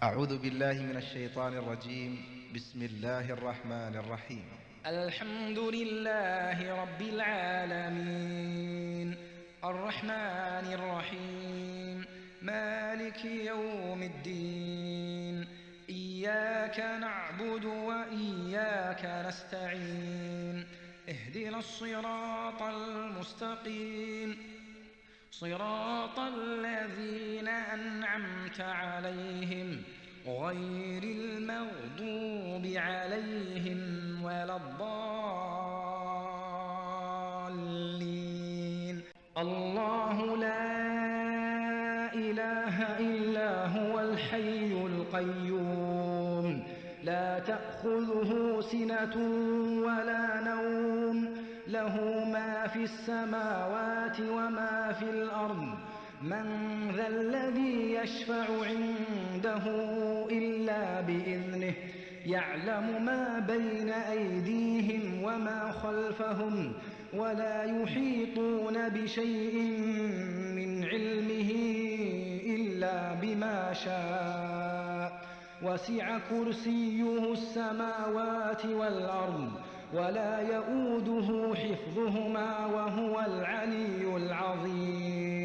أعوذ بالله من الشيطان الرجيم. بسم الله الرحمن الرحيم. الحمد لله رب العالمين، الرحمن الرحيم، مالك يوم الدين. إياك نعبد وإياك نستعين. اهدنا الصراط المستقيم، صراط الذين أنعمت عليهم غير المغضوب عليهم ولا الضالين. الله لا إله إلا هو الحي القيوم، لا تأخذه سنة ولا نوم، له ما في السماوات وما في الأرض. من ذا الذي يشفع عنده إلا بإذنه، يعلم ما بين أيديهم وما خلفهم، ولا يحيطون بشيء من علمه إلا بما شاء. وسع كرسيه السماوات والأرض، ولا يؤوده حفظهما وهو العلي العظيم.